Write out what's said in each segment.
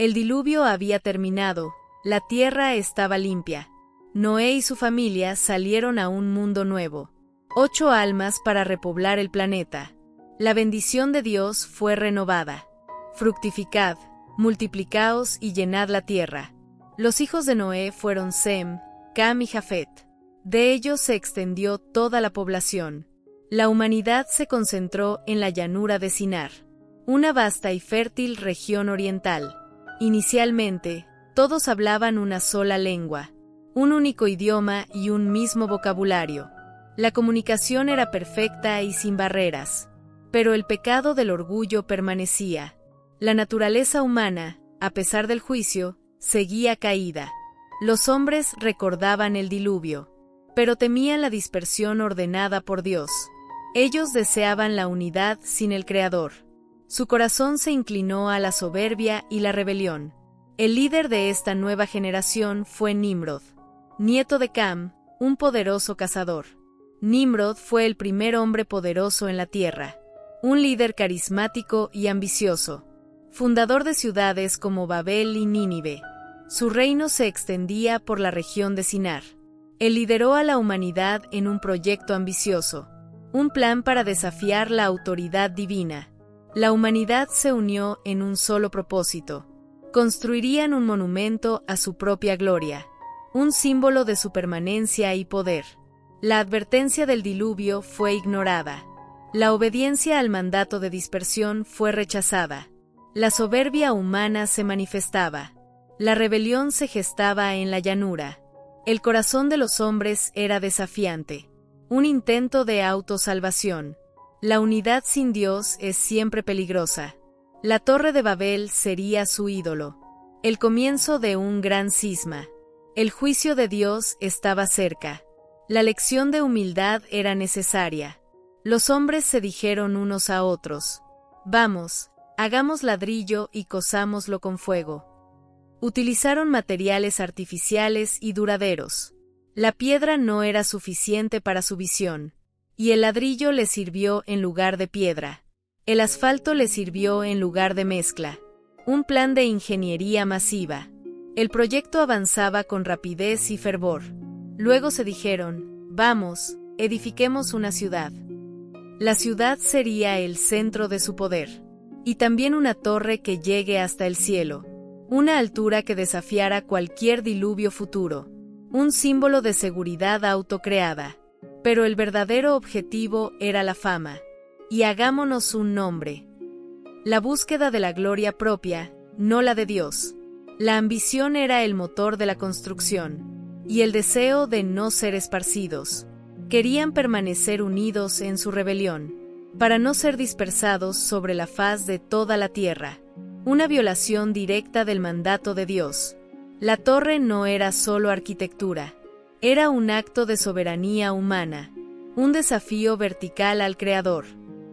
El diluvio había terminado, la tierra estaba limpia. Noé y su familia salieron a un mundo nuevo. 8 almas para repoblar el planeta. La bendición de Dios fue renovada. Fructificad, multiplicaos y llenad la tierra. Los hijos de Noé fueron Sem, Cam y Jafet. De ellos se extendió toda la población. La humanidad se concentró en la llanura de Sinar, una vasta y fértil región oriental. Inicialmente, todos hablaban una sola lengua, un único idioma y un mismo vocabulario. La comunicación era perfecta y sin barreras. Pero el pecado del orgullo permanecía. La naturaleza humana, a pesar del juicio, seguía caída. Los hombres recordaban el diluvio, pero temían la dispersión ordenada por Dios. Ellos deseaban la unidad sin el Creador. Su corazón se inclinó a la soberbia y la rebelión. El líder de esta nueva generación fue Nimrod, nieto de Cam, un poderoso cazador. Nimrod fue el primer hombre poderoso en la tierra, un líder carismático y ambicioso, fundador de ciudades como Babel y Nínive. Su reino se extendía por la región de Sinar. Él lideró a la humanidad en un proyecto ambicioso, un plan para desafiar la autoridad divina. La humanidad se unió en un solo propósito. Construirían un monumento a su propia gloria, un símbolo de su permanencia y poder. La advertencia del diluvio fue ignorada. La obediencia al mandato de dispersión fue rechazada. La soberbia humana se manifestaba. La rebelión se gestaba en la llanura. El corazón de los hombres era desafiante, un intento de autosalvación. La unidad sin Dios es siempre peligrosa. La Torre de Babel sería su ídolo. El comienzo de un gran cisma. El juicio de Dios estaba cerca. La lección de humildad era necesaria. Los hombres se dijeron unos a otros: «Vamos, hagamos ladrillo y cozámoslo con fuego». Utilizaron materiales artificiales y duraderos. La piedra no era suficiente para su visión, y el ladrillo le sirvió en lugar de piedra. El asfalto le sirvió en lugar de mezcla. Un plan de ingeniería masiva. El proyecto avanzaba con rapidez y fervor. Luego se dijeron: «Vamos, edifiquemos una ciudad». La ciudad sería el centro de su poder. Y también una torre que llegue hasta el cielo. Una altura que desafiara cualquier diluvio futuro. Un símbolo de seguridad autocreada. Pero el verdadero objetivo era la fama. Y hagámonos un nombre. La búsqueda de la gloria propia, no la de Dios. La ambición era el motor de la construcción. Y el deseo de no ser esparcidos. Querían permanecer unidos en su rebelión, para no ser dispersados sobre la faz de toda la tierra. Una violación directa del mandato de Dios. La torre no era solo arquitectura. Era un acto de soberanía humana. Un desafío vertical al Creador.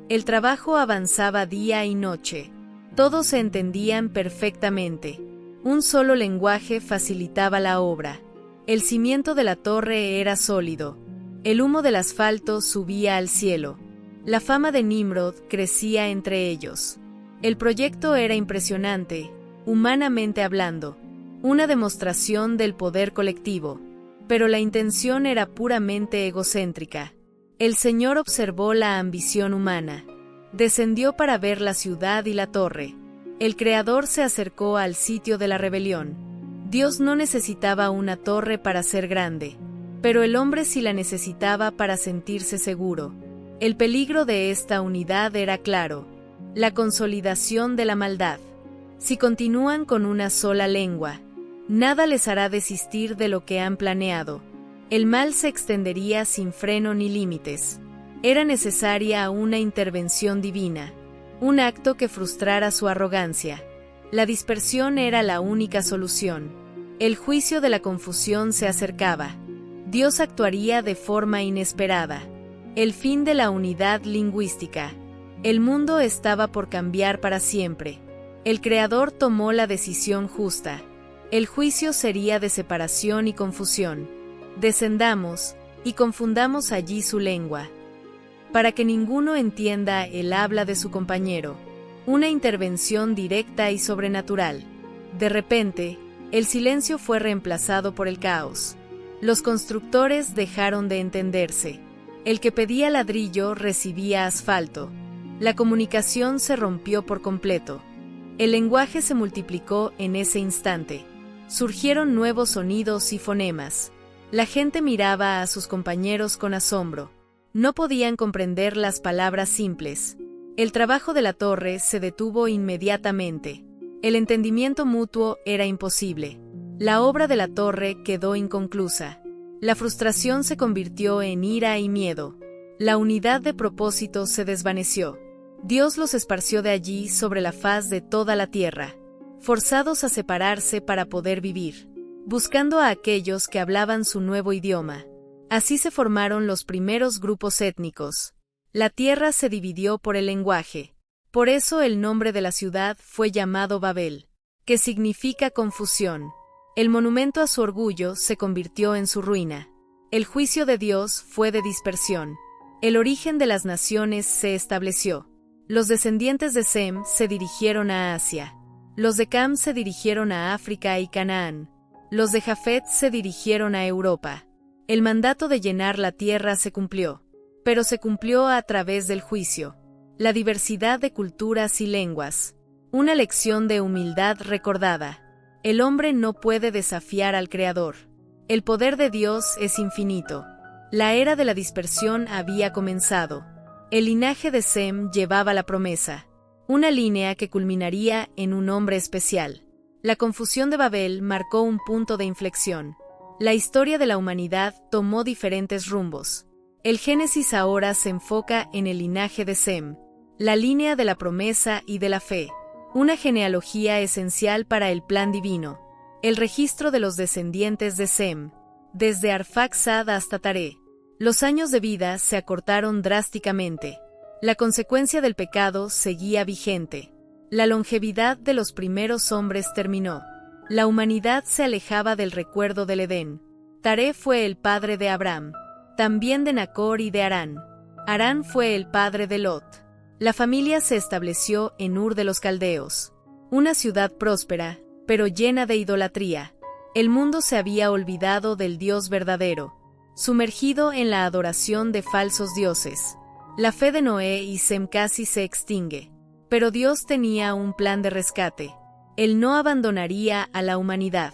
El trabajo avanzaba día y noche. Todos se entendían perfectamente. Un solo lenguaje facilitaba la obra. El cimiento de la torre era sólido. El humo del asfalto subía al cielo. La fama de Nimrod crecía entre ellos. El proyecto era impresionante, humanamente hablando, una demostración del poder colectivo, pero la intención era puramente egocéntrica. El Señor observó la ambición humana. Descendió para ver la ciudad y la torre. El Creador se acercó al sitio de la rebelión. Dios no necesitaba una torre para ser grande, pero el hombre sí la necesitaba para sentirse seguro. El peligro de esta unidad era claro: la consolidación de la maldad. Si continúan con una sola lengua, nada les hará desistir de lo que han planeado. El mal se extendería sin freno ni límites. Era necesaria una intervención divina, un acto que frustrara su arrogancia. La dispersión era la única solución. El juicio de la confusión se acercaba. Dios actuaría de forma inesperada. El fin de la unidad lingüística. El mundo estaba por cambiar para siempre. El Creador tomó la decisión justa. El juicio sería de separación y confusión. Descendamos, y confundamos allí su lengua, para que ninguno entienda el habla de su compañero. Una intervención directa y sobrenatural. De repente, el silencio fue reemplazado por el caos. Los constructores dejaron de entenderse. El que pedía ladrillo recibía asfalto. La comunicación se rompió por completo. El lenguaje se multiplicó en ese instante. Surgieron nuevos sonidos y fonemas. La gente miraba a sus compañeros con asombro. No podían comprender las palabras simples. El trabajo de la torre se detuvo inmediatamente. El entendimiento mutuo era imposible. La obra de la torre quedó inconclusa. La frustración se convirtió en ira y miedo. La unidad de propósito se desvaneció. Dios los esparció de allí sobre la faz de toda la tierra, forzados a separarse para poder vivir, buscando a aquellos que hablaban su nuevo idioma. Así se formaron los primeros grupos étnicos. La tierra se dividió por el lenguaje. Por eso el nombre de la ciudad fue llamado Babel, que significa confusión. El monumento a su orgullo se convirtió en su ruina. El juicio de Dios fue de dispersión. El origen de las naciones se estableció. Los descendientes de Sem se dirigieron a Asia. Los de Cam se dirigieron a África y Canaán. Los de Jafet se dirigieron a Europa. El mandato de llenar la tierra se cumplió, pero se cumplió a través del juicio. La diversidad de culturas y lenguas. Una lección de humildad recordada. El hombre no puede desafiar al Creador. El poder de Dios es infinito. La era de la dispersión había comenzado. El linaje de Sem llevaba la promesa, una línea que culminaría en un hombre especial. La confusión de Babel marcó un punto de inflexión. La historia de la humanidad tomó diferentes rumbos. El Génesis ahora se enfoca en el linaje de Sem, la línea de la promesa y de la fe, una genealogía esencial para el plan divino. El registro de los descendientes de Sem, desde Arfaxad hasta Taré. Los años de vida se acortaron drásticamente. La consecuencia del pecado seguía vigente. La longevidad de los primeros hombres terminó. La humanidad se alejaba del recuerdo del Edén. Taré fue el padre de Abraham, también de Nacor y de Harán. Harán fue el padre de Lot. La familia se estableció en Ur de los Caldeos, una ciudad próspera, pero llena de idolatría. El mundo se había olvidado del Dios verdadero, sumergido en la adoración de falsos dioses. La fe de Noé y Sem casi se extingue. Pero Dios tenía un plan de rescate. Él no abandonaría a la humanidad.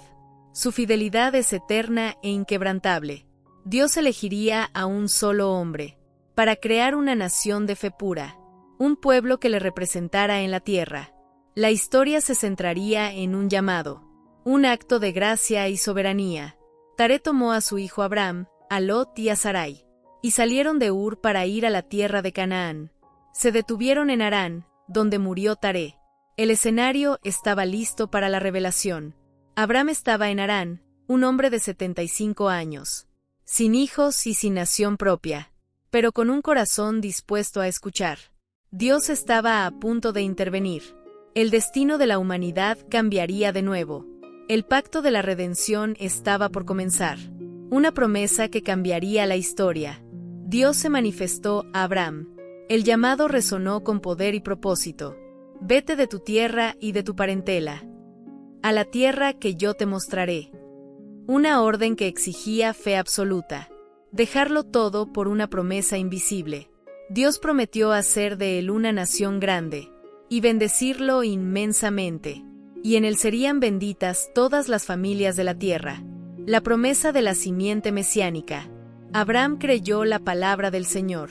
Su fidelidad es eterna e inquebrantable. Dios elegiría a un solo hombre, para crear una nación de fe pura, un pueblo que le representara en la tierra. La historia se centraría en un llamado, un acto de gracia y soberanía. Taré tomó a su hijo Abraham, a Lot y a Sarai, y salieron de Ur para ir a la tierra de Canaán. Se detuvieron en Harán, donde murió Taré. El escenario estaba listo para la revelación. Abraham estaba en Harán, un hombre de 75 años, sin hijos y sin nación propia, pero con un corazón dispuesto a escuchar. Dios estaba a punto de intervenir. El destino de la humanidad cambiaría de nuevo. El pacto de la redención estaba por comenzar. Una promesa que cambiaría la historia. Dios se manifestó a Abraham. El llamado resonó con poder y propósito. Vete de tu tierra y de tu parentela, a la tierra que yo te mostraré. Una orden que exigía fe absoluta. Dejarlo todo por una promesa invisible. Dios prometió hacer de él una nación grande, y bendecirlo inmensamente. Y en él serían benditas todas las familias de la tierra. La promesa de la simiente mesiánica. Abraham creyó la palabra del Señor,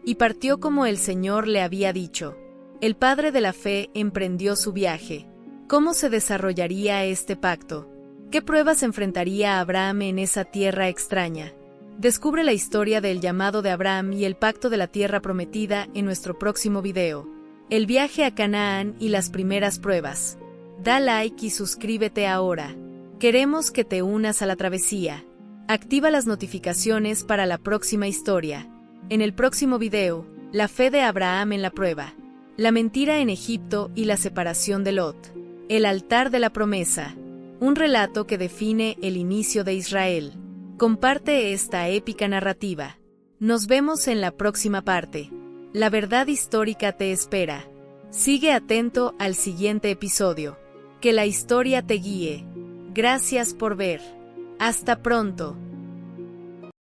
y partió como el Señor le había dicho. El padre de la fe emprendió su viaje. ¿Cómo se desarrollaría este pacto? ¿Qué pruebas enfrentaría Abraham en esa tierra extraña? Descubre la historia del llamado de Abraham y el pacto de la tierra prometida en nuestro próximo video. El viaje a Canaán y las primeras pruebas. Da like y suscríbete ahora. Queremos que te unas a la travesía. Activa las notificaciones para la próxima historia. En el próximo video, la fe de Abraham en la prueba. La mentira en Egipto y la separación de Lot. El altar de la promesa. Un relato que define el inicio de Israel. Comparte esta épica narrativa. Nos vemos en la próxima parte. La verdad histórica te espera. Sigue atento al siguiente episodio. Que la historia te guíe. Gracias por ver. Hasta pronto.